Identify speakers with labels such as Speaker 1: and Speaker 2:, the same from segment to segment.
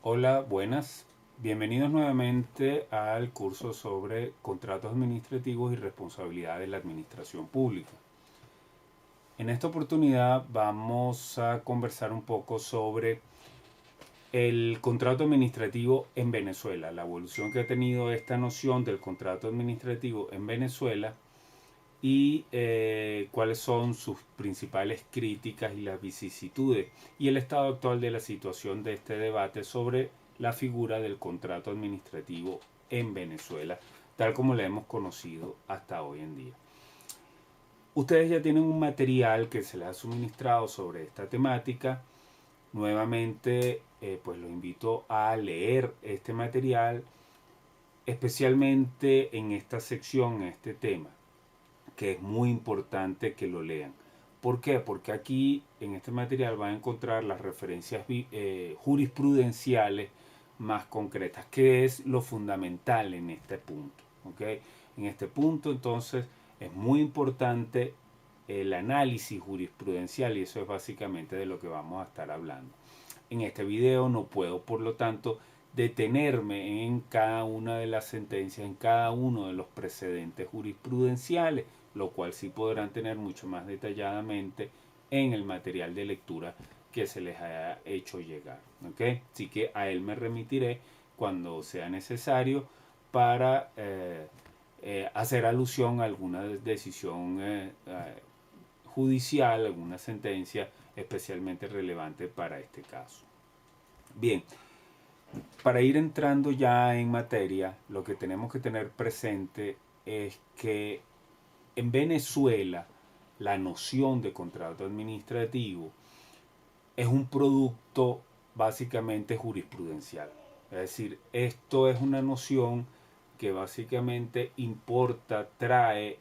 Speaker 1: Hola, buenas. Bienvenidos nuevamente al curso sobre contratos administrativos y responsabilidad de la administración pública. En esta oportunidad vamos a conversar un poco sobre el contrato administrativo en Venezuela, la evolución que ha tenido esta noción del contrato administrativo en Venezuela y cuáles son sus principales críticas y las vicisitudes y el estado actual de la situación de este debate sobre la figura del contrato administrativo en Venezuela, tal como la hemos conocido hasta hoy en día. Ustedes ya tienen un material que se les ha suministrado sobre esta temática. Nuevamente, pues los invito a leer este material, especialmente en esta sección, en este tema, que es muy importante que lo lean. ¿Por qué? Porque aquí en este material van a encontrar las referencias jurisprudenciales más concretas, que es lo fundamental en este punto. ¿Okay? En este punto entonces es muy importante el análisis jurisprudencial y eso es básicamente de lo que vamos a estar hablando. En este video no puedo, por lo tanto, detenerme en cada una de las sentencias, en cada uno de los precedentes jurisprudenciales, lo cual sí podrán tener mucho más detalladamente en el material de lectura que se les haya hecho llegar. ¿Okay? Así que a él me remitiré cuando sea necesario para hacer alusión a alguna decisión judicial, alguna sentencia especialmente relevante para este caso. Bien, para ir entrando ya en materia, lo que tenemos que tener presente es que en Venezuela la noción de contrato administrativo es un producto básicamente jurisprudencial. Es decir, esto es una noción que básicamente importa, trae,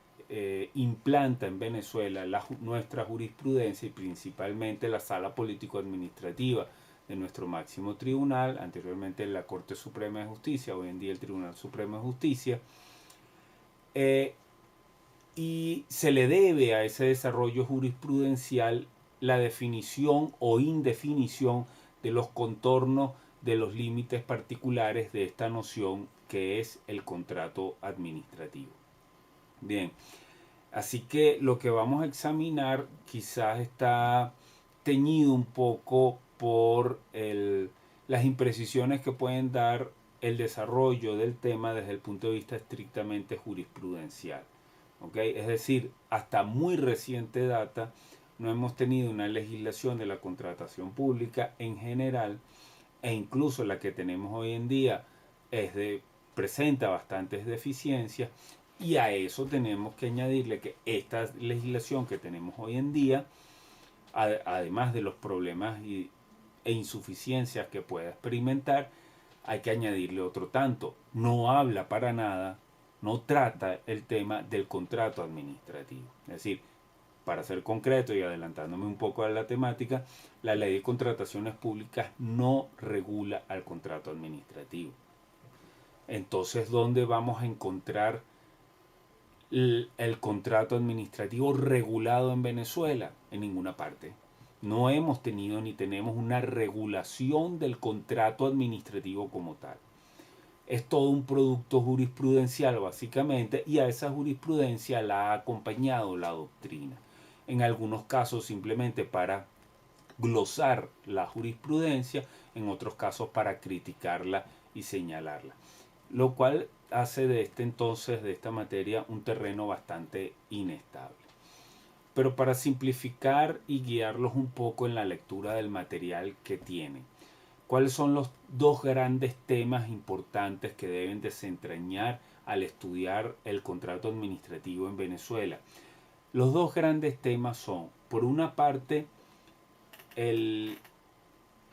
Speaker 1: implanta en Venezuela nuestra jurisprudencia y principalmente la sala político-administrativa de nuestro máximo tribunal, anteriormente la Corte Suprema de Justicia, hoy en día el Tribunal Supremo de Justicia, y se le debe a ese desarrollo jurisprudencial la definición o indefinición de los contornos de los límites particulares de esta noción que es el contrato administrativo. Bien, así que lo que vamos a examinar quizás está teñido un poco por las imprecisiones que pueden dar el desarrollo del tema desde el punto de vista estrictamente jurisprudencial. ¿Okay? Es decir, hasta muy reciente data no hemos tenido una legislación de la contratación pública en general e incluso la que tenemos hoy en día presenta bastantes deficiencias y a eso tenemos que añadirle que esta legislación que tenemos hoy en día, además de los problemas e insuficiencias que pueda experimentar, hay que añadirle otro tanto. No habla para nada, no trata el tema del contrato administrativo. Es decir, para ser concreto y adelantándome un poco a la temática, la ley de contrataciones públicas no regula al contrato administrativo. Entonces, ¿dónde vamos a encontrar el contrato administrativo regulado en Venezuela? En ninguna parte. No hemos tenido ni tenemos una regulación del contrato administrativo como tal. Es todo un producto jurisprudencial básicamente y a esa jurisprudencia la ha acompañado la doctrina. En algunos casos simplemente para glosar la jurisprudencia, en otros casos para criticarla y señalarla. Lo cual hace de de esta materia, un terreno bastante inestable. Pero para simplificar y guiarlos un poco en la lectura del material que tienen, ¿cuáles son los dos grandes temas importantes que deben desentrañar al estudiar el contrato administrativo en Venezuela? Los dos grandes temas son, por una parte, el,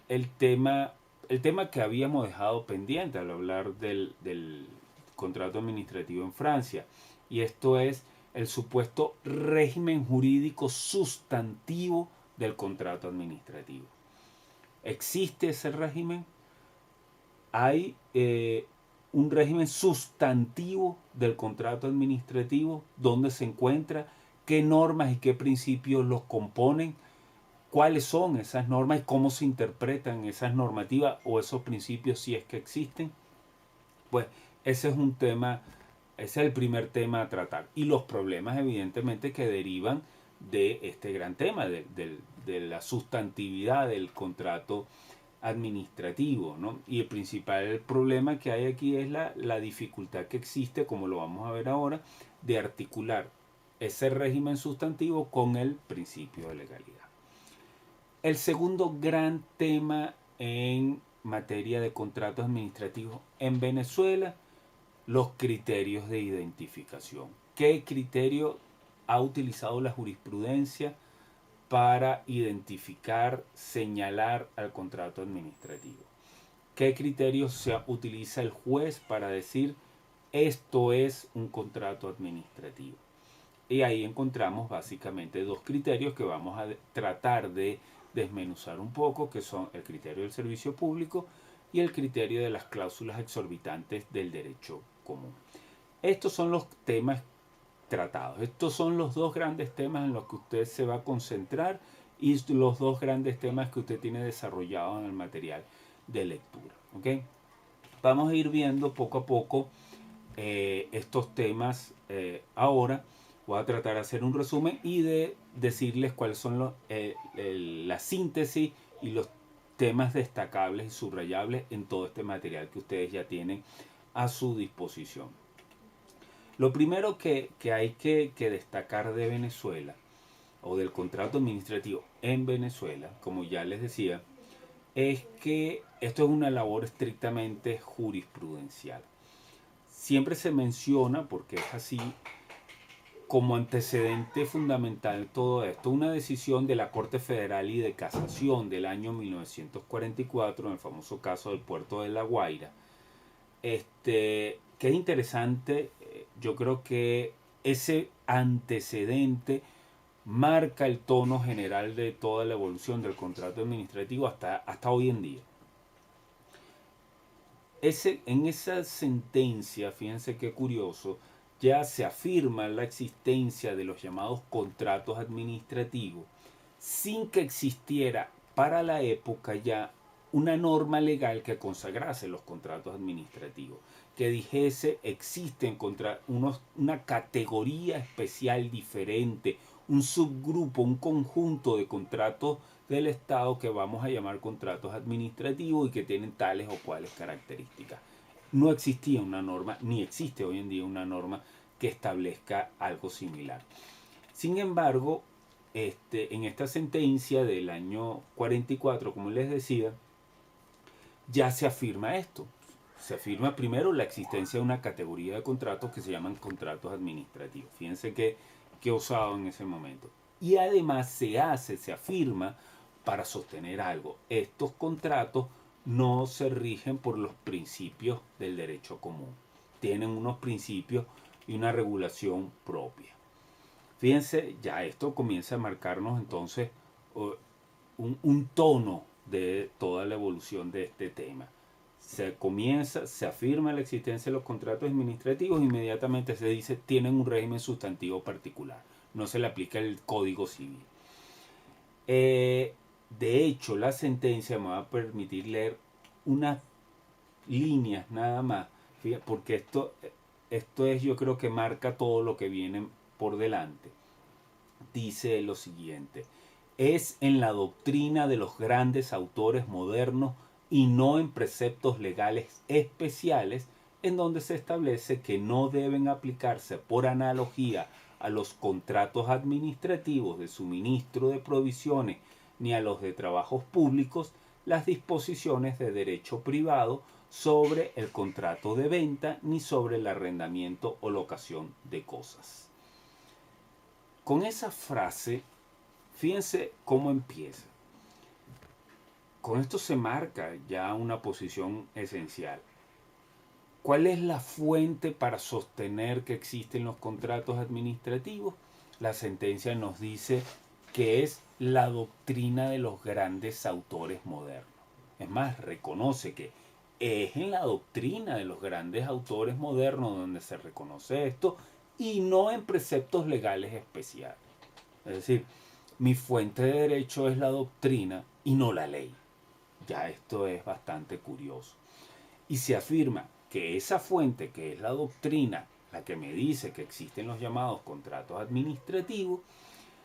Speaker 1: el tema, el tema que habíamos dejado pendiente al hablar del contrato administrativo en Francia, y esto es el supuesto régimen jurídico sustantivo del contrato administrativo. ¿Existe ese régimen? Hay un régimen sustantivo del contrato administrativo, dónde se encuentra, qué normas y qué principios los componen, cuáles son esas normas y cómo se interpretan esas normativas o esos principios si es que existen. Pues ese es un tema, ese es el primer tema a tratar. Y los problemas evidentemente que derivan de este gran tema, de la sustantividad del contrato administrativo, ¿no? Y el principal problema que hay aquí es la dificultad que existe, como lo vamos a ver ahora, de articular ese régimen sustantivo con el principio de legalidad. El segundo gran tema en materia de contratos administrativos en Venezuela, los criterios de identificación. ¿Qué criterio ha utilizado la jurisprudencia para identificar, señalar al contrato administrativo? ¿Qué criterios se utiliza el juez para decir esto es un contrato administrativo? Y ahí encontramos básicamente dos criterios que vamos a tratar de desmenuzar un poco, que son el criterio del servicio público y el criterio de las cláusulas exorbitantes del derecho común. Estos son los temas tratados. Estos son los dos grandes temas en los que usted se va a concentrar y los dos grandes temas que usted tiene desarrollados en el material de lectura. ¿Okay? Vamos a ir viendo poco a poco estos temas ahora. Voy a tratar de hacer un resumen y de decirles cuáles son la síntesis y los temas destacables y subrayables en todo este material que ustedes ya tienen a su disposición. Lo primero que hay que destacar de Venezuela o del contrato administrativo en Venezuela, como ya les decía, es que esto es una labor estrictamente jurisprudencial. Siempre se menciona, porque es así, como antecedente fundamental todo esto, una decisión de la Corte Federal y de Casación del año 1944, en el famoso caso del puerto de La Guaira, que es interesante. Yo creo que ese antecedente marca el tono general de toda la evolución del contrato administrativo hasta hoy en día. En esa sentencia, fíjense qué curioso, ya se afirma la existencia de los llamados contratos administrativos sin que existiera para la época ya una norma legal que consagrase los contratos administrativos, que dijese existen una categoría especial diferente, un subgrupo, un conjunto de contratos del Estado que vamos a llamar contratos administrativos y que tienen tales o cuales características. No existía una norma, ni existe hoy en día una norma que establezca algo similar. Sin embargo, en esta sentencia del año 44, como les decía, ya se afirma esto. Se afirma primero la existencia de una categoría de contratos que se llaman contratos administrativos. Fíjense qué osado en ese momento. Y además se afirma para sostener algo. Estos contratos no se rigen por los principios del derecho común. Tienen unos principios y una regulación propia. Fíjense, ya esto comienza a marcarnos entonces un tono de toda la evolución de este tema. Se afirma la existencia de los contratos administrativos, inmediatamente se dice tienen un régimen sustantivo particular, no se le aplica el Código Civil. De hecho, la sentencia me va a permitir leer unas líneas nada más, porque esto es, yo creo que marca todo lo que viene por delante. Dice lo siguiente: es en la doctrina de los grandes autores modernos y no en preceptos legales especiales en donde se establece que no deben aplicarse por analogía a los contratos administrativos de suministro de provisiones ni a los de trabajos públicos las disposiciones de derecho privado sobre el contrato de venta ni sobre el arrendamiento o locación de cosas. Con esa frase, fíjense cómo empieza. Con esto se marca ya una posición esencial. ¿Cuál es la fuente para sostener que existen los contratos administrativos? La sentencia nos dice que es la doctrina de los grandes autores modernos. Es más, reconoce que es en la doctrina de los grandes autores modernos donde se reconoce esto y no en preceptos legales especiales. Es decir, mi fuente de derecho es la doctrina y no la ley. Ya esto es bastante curioso. Y se afirma que esa fuente, que es la doctrina, la que me dice que existen los llamados contratos administrativos,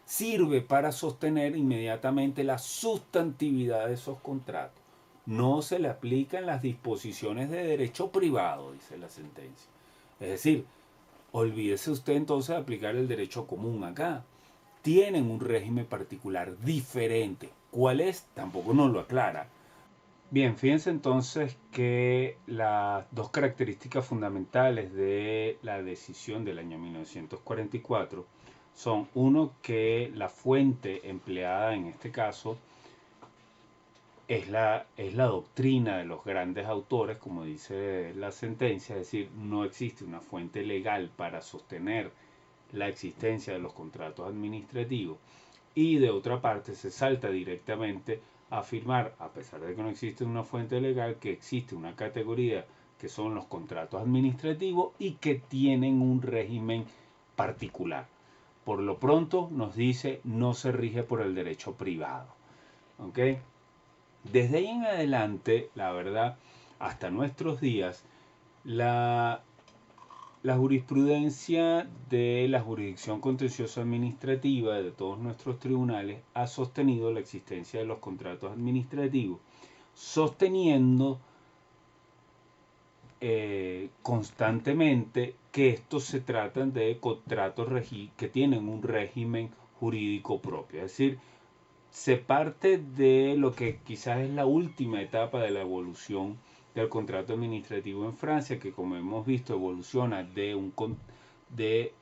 Speaker 1: sirve para sostener inmediatamente la sustantividad de esos contratos. No se le aplican las disposiciones de derecho privado, dice la sentencia. Es decir, olvídese usted entonces de aplicar el derecho común acá. Tienen un régimen particular diferente. ¿Cuál es? Tampoco nos lo aclara. Bien, fíjense entonces que las dos características fundamentales de la decisión del año 1944 son, uno, que la fuente empleada en este caso es la doctrina de los grandes autores, como dice la sentencia, es decir, no existe una fuente legal para sostener la existencia de los contratos administrativos, y de otra parte se salta directamente a afirmar, a pesar de que no existe una fuente legal, que existe una categoría que son los contratos administrativos y que tienen un régimen particular. Por lo pronto nos dice no se rige por el derecho privado. ¿Ok? Desde ahí en adelante, la verdad, hasta nuestros días, la jurisprudencia de la jurisdicción contencioso administrativa de todos nuestros tribunales ha sostenido la existencia de los contratos administrativos, sosteniendo constantemente que estos se tratan de contratos que tienen un régimen jurídico propio. Es decir, se parte de lo que quizás es la última etapa de la evolución del contrato administrativo en Francia, que como hemos visto evoluciona de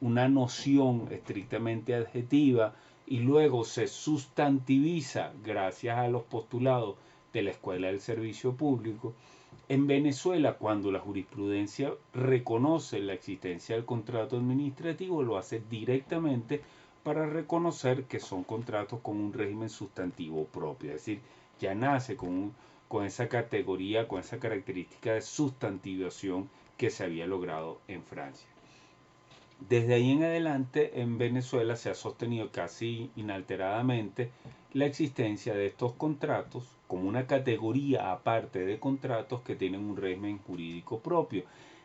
Speaker 1: una noción estrictamente adjetiva y luego se sustantiviza gracias a los postulados de la Escuela del Servicio Público. En Venezuela, cuando la jurisprudencia reconoce la existencia del contrato administrativo, lo hace directamente para reconocer que son contratos con un régimen sustantivo propio, es decir, ya nace con esa categoría, con esa característica de sustantivación que se había logrado en Francia. Desde ahí en adelante en Venezuela se ha sostenido casi inalteradamente la existencia de estos contratos como una categoría aparte de contratos que tienen un régimen jurídico propio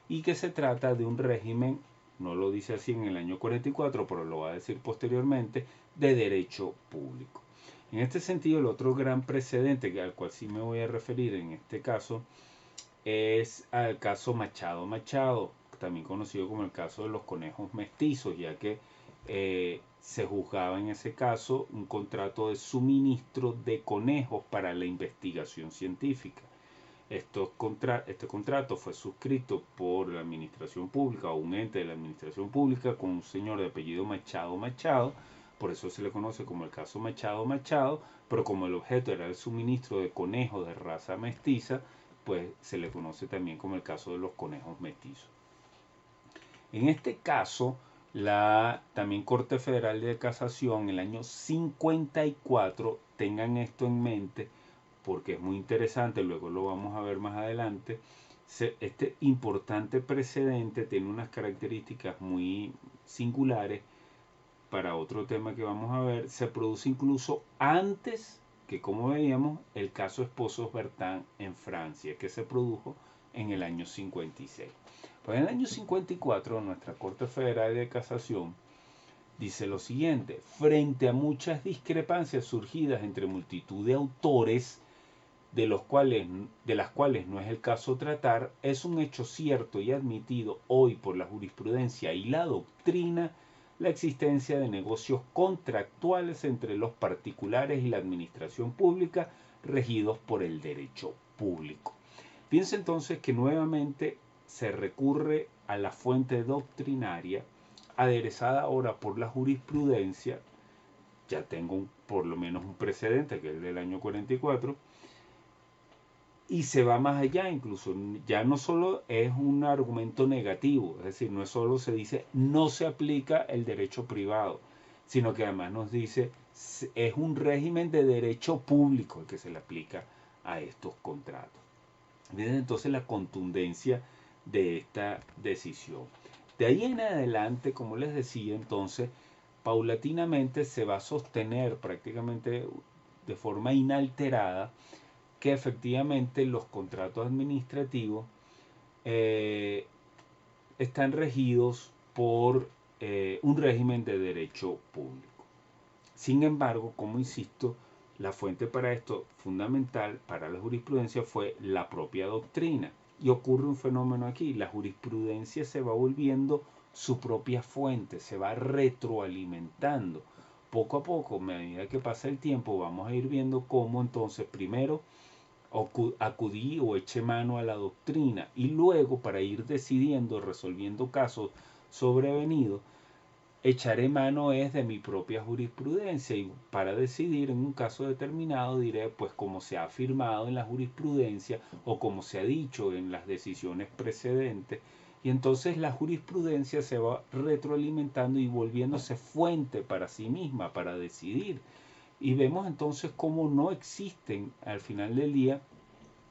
Speaker 1: y que se trata de un régimen, no lo dice así en el año 44, pero lo va a decir posteriormente, de derecho público. En este sentido, el otro gran precedente al cual sí me voy a referir en este caso es al caso Machado Machado, también conocido como el caso de los conejos mestizos, ya que se juzgaba en ese caso un contrato de suministro de conejos para la investigación científica. Este contrato fue suscrito por la administración pública o un ente de la administración pública con un señor de apellido Machado Machado, por eso se le conoce como el caso Machado Machado, pero como el objeto era el suministro de conejos de raza mestiza, pues se le conoce también como el caso de los conejos mestizos. En este caso, la también Corte Federal de Casación, en el año 54, tengan esto en mente, porque es muy interesante, luego lo vamos a ver más adelante, este importante precedente tiene unas características muy singulares para otro tema que vamos a ver, se produce incluso antes que, como veíamos, el caso Esposos Bertin en Francia, que se produjo en el año 56. Pues en el año 54, nuestra Corte Federal de Casación dice lo siguiente: frente a muchas discrepancias surgidas entre multitud de autores, de las cuales no es el caso tratar, es un hecho cierto y admitido hoy por la jurisprudencia y la doctrina la existencia de negocios contractuales entre los particulares y la administración pública regidos por el derecho público. Piensa entonces que nuevamente se recurre a la fuente doctrinaria aderezada ahora por la jurisprudencia. Ya tengo por lo menos un precedente que es del año 44 y se va más allá, incluso ya no solo es un argumento negativo, es decir, no es solo se dice no se aplica el derecho privado, sino que además nos dice es un régimen de derecho público el que se le aplica a estos contratos. Miren entonces la contundencia de esta decisión. De ahí en adelante, como les decía, entonces, paulatinamente se va a sostener prácticamente de forma inalterada que efectivamente los contratos administrativos eh, están regidos por un régimen de derecho público. Sin embargo, como insisto, la fuente para esto fundamental para la jurisprudencia fue la propia doctrina. Y ocurre un fenómeno aquí, la jurisprudencia se va volviendo su propia fuente, se va retroalimentando. Poco a poco, a medida que pasa el tiempo, vamos a ir viendo cómo entonces primero acudí o eché mano a la doctrina y luego para ir decidiendo, resolviendo casos sobrevenidos, echaré mano es de mi propia jurisprudencia y para decidir en un caso determinado diré pues como se ha afirmado en la jurisprudencia o como se ha dicho en las decisiones precedentes y entonces la jurisprudencia se va retroalimentando y volviéndose fuente para sí misma para decidir y vemos entonces cómo no existen al final del día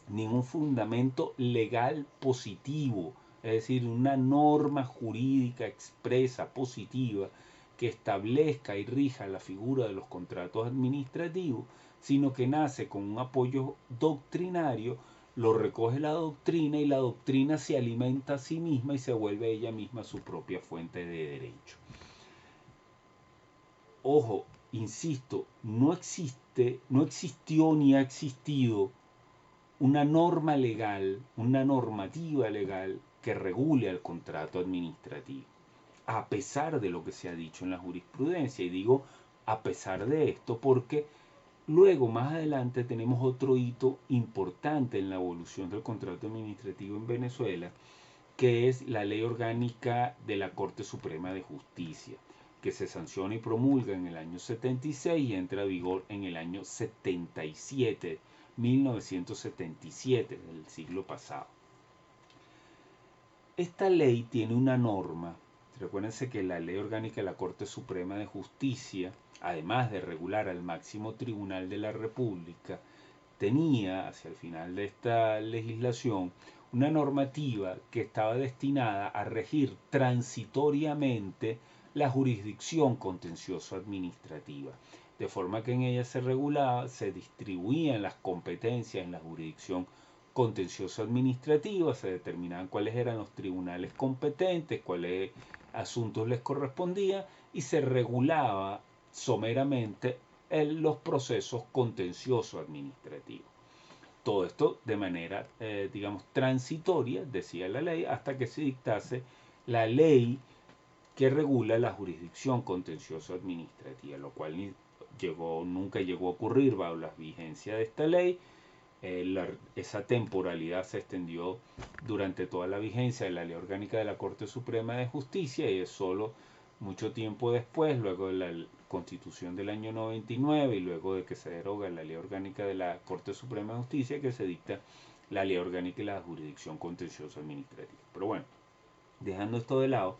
Speaker 1: ningún fundamento legal positivo, es decir, una norma jurídica expresa, positiva, que establezca y rija la figura de los contratos administrativos, sino que nace con un apoyo doctrinario, lo recoge la doctrina y la doctrina se alimenta a sí misma y se vuelve ella misma su propia fuente de derecho. Ojo, insisto, no existió ni ha existido una norma legal, una normativa legal que regule el contrato administrativo, a pesar de lo que se ha dicho en la jurisprudencia. Y digo a pesar de esto porque luego, más adelante, tenemos otro hito importante en la evolución del contrato administrativo en Venezuela, que es la Ley Orgánica de la Corte Suprema de Justicia, que se sanciona y promulga en el año 76 y entra a vigor en el año 77, 1977 del siglo pasado. Esta ley tiene una norma, recuérdense que la Ley Orgánica de la Corte Suprema de Justicia, además de regular al máximo tribunal de la República, tenía hacia el final de esta legislación una normativa que estaba destinada a regir transitoriamente la jurisdicción contencioso administrativa, de forma que en ella se regulaba, se distribuían las competencias en la jurisdicción contencioso administrativa, se determinaban cuáles eran los tribunales competentes, cuáles asuntos les correspondían y se regulaba someramente los procesos contencioso administrativos. Todo esto de manera, digamos, transitoria, decía la ley, hasta que se dictase la ley que regula la jurisdicción contencioso administrativa, lo cual nunca llegó a ocurrir bajo la vigencia de esta ley. Esa temporalidad se extendió durante toda la vigencia de la Ley Orgánica de la Corte Suprema de Justicia y es solo mucho tiempo después, luego de la Constitución del año 99 y luego de que se deroga la Ley Orgánica de la Corte Suprema de Justicia, que se dicta la Ley Orgánica de la Jurisdicción Contencioso Administrativa. Pero bueno, dejando esto de lado,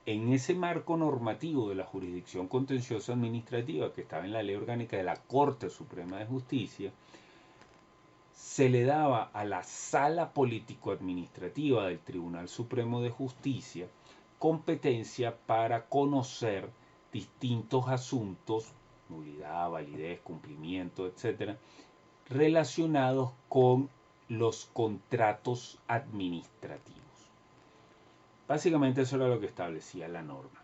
Speaker 1: en ese marco normativo de la jurisdicción contencioso administrativa que estaba en la Ley Orgánica de la Corte Suprema de Justicia, se le daba a la Sala Político-Administrativa del Tribunal Supremo de Justicia competencia para conocer distintos asuntos, nulidad, validez, cumplimiento, etcétera, relacionados con los contratos administrativos. Básicamente eso era lo que establecía la norma.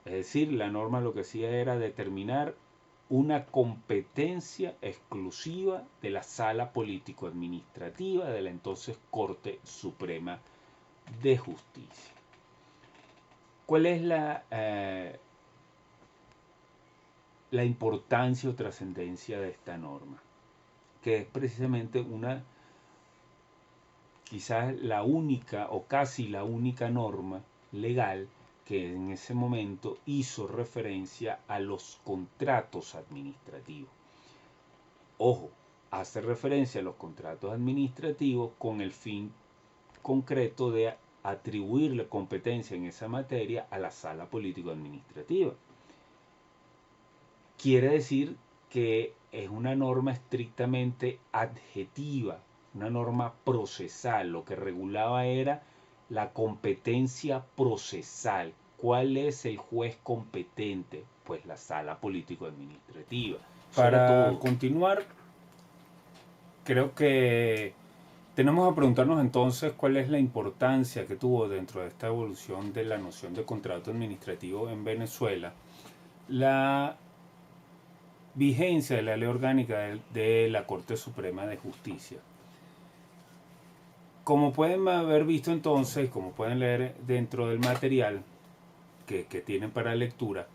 Speaker 1: Es decir, la norma lo que hacía era determinar una competencia exclusiva de la Sala Político-Administrativa de la entonces Corte Suprema de Justicia. ¿Cuál es la importancia o trascendencia de esta norma? Que es precisamente quizás la única o casi la única norma legal que en ese momento hizo referencia a los contratos administrativos. Ojo, hace referencia a los contratos administrativos con el fin concreto de atribuirle competencia en esa materia a la Sala Político-Administrativa. Quiere decir que es una norma estrictamente adjetiva, una norma procesal. Lo que regulaba era la competencia procesal. ¿Cuál es el juez competente? Pues la sala político-administrativa. Para continuar, creo que tenemos que preguntarnos entonces cuál es la importancia que tuvo dentro de esta evolución de la noción de contrato administrativo en Venezuela la vigencia de la ley orgánica de la Corte Suprema de Justicia. Como pueden haber visto entonces, como pueden leer dentro del material que tienen para lectura,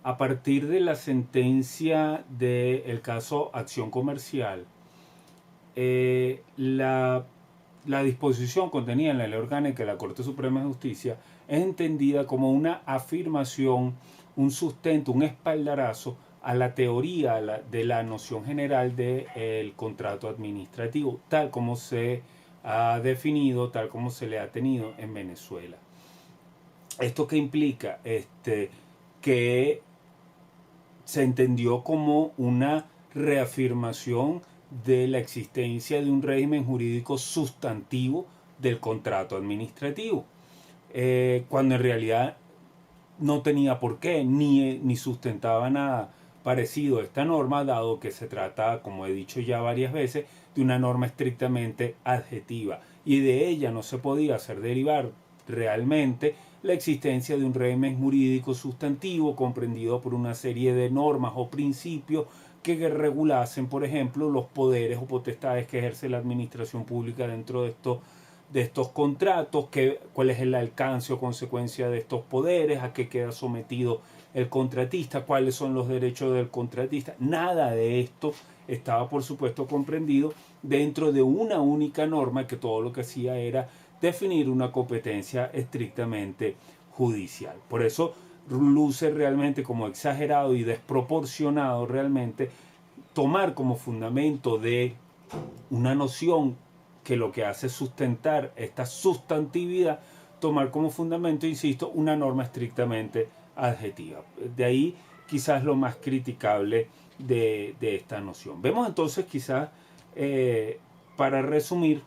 Speaker 1: a partir de la sentencia del caso Acción Comercial, la disposición contenida en la ley orgánica de la Corte Suprema de Justicia es entendida como una afirmación, un sustento, un espaldarazo a la teoría de la noción general del contrato administrativo, tal como se ha definido, tal como se le ha tenido en Venezuela. ¿Esto qué implica? Que se entendió como una reafirmación de la existencia de un régimen jurídico sustantivo del contrato administrativo, cuando en realidad no tenía por qué, ni sustentaba nada parecido a esta norma, dado que se trata, como he dicho ya varias veces, de una norma estrictamente adjetiva, y de ella no se podía hacer derivar realmente la existencia de un régimen jurídico sustantivo comprendido por una serie de normas o principios que regulasen, por ejemplo, los poderes o potestades que ejerce la administración pública dentro de estos contratos, cuál es el alcance o consecuencia de estos poderes, a qué queda sometido el contratista, cuáles son los derechos del contratista. Nada de esto estaba, por supuesto, comprendido dentro de una única norma que todo lo que hacía era definir una competencia estrictamente judicial. Por eso luce realmente como exagerado y desproporcionado realmente tomar como fundamento de una noción que lo que hace es sustentar esta sustantividad, tomar como fundamento, insisto, una norma estrictamente adjetiva. De ahí quizás lo más criticable de esta noción. Vemos entonces quizás, para resumir,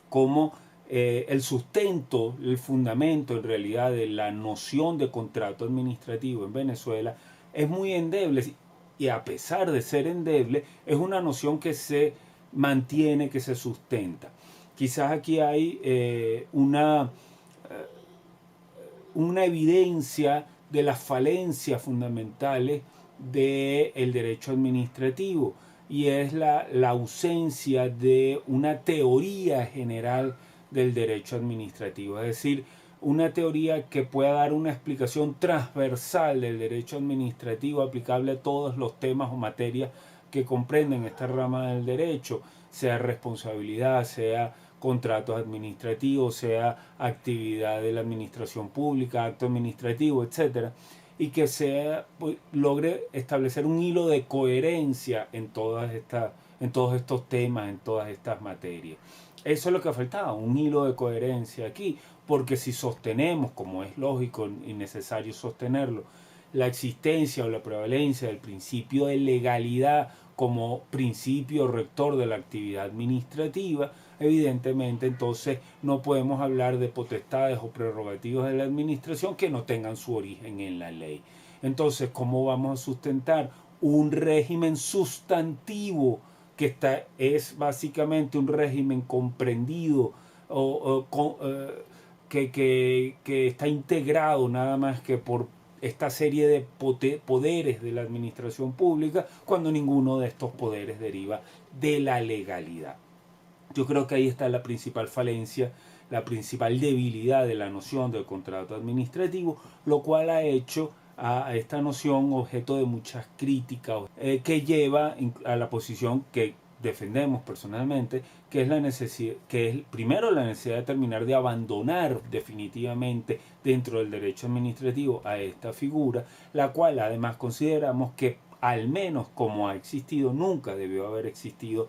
Speaker 1: cómo el sustento, el fundamento en realidad de la noción de contrato administrativo en Venezuela es muy endeble, y a pesar de ser endeble, es una noción que se mantiene, que se sustenta. Quizás aquí hay una evidencia de las falencias fundamentales del derecho administrativo, y es la ausencia de una teoría general del derecho administrativo, es decir, una teoría que pueda dar una explicación transversal del derecho administrativo aplicable a todos los temas o materias que comprenden esta rama del derecho, sea responsabilidad, sea contratos administrativos, sea actividad de la administración pública, acto administrativo, etcétera, y que logre establecer un hilo de coherencia en todos estos temas, en todas estas materias. Eso es lo que faltaba, un hilo de coherencia aquí, porque si sostenemos, como es lógico y necesario sostenerlo, la existencia o la prevalencia del principio de legalidad como principio rector de la actividad administrativa, evidentemente entonces no podemos hablar de potestades o prerrogativas de la administración que no tengan su origen en la ley. Entonces, ¿cómo vamos a sustentar un régimen sustantivo que es básicamente un régimen comprendido que está integrado nada más que por esta serie de poderes de la administración pública, cuando ninguno de estos poderes deriva de la legalidad? Yo creo que ahí está la principal falencia, la principal debilidad de la noción del contrato administrativo, lo cual ha hecho a esta noción objeto de muchas críticas, que lleva a la posición que defendemos personalmente, que es la necesidad, que es primero la necesidad de terminar de abandonar definitivamente dentro del derecho administrativo a esta figura, la cual además consideramos que, al menos como ha existido, nunca debió haber existido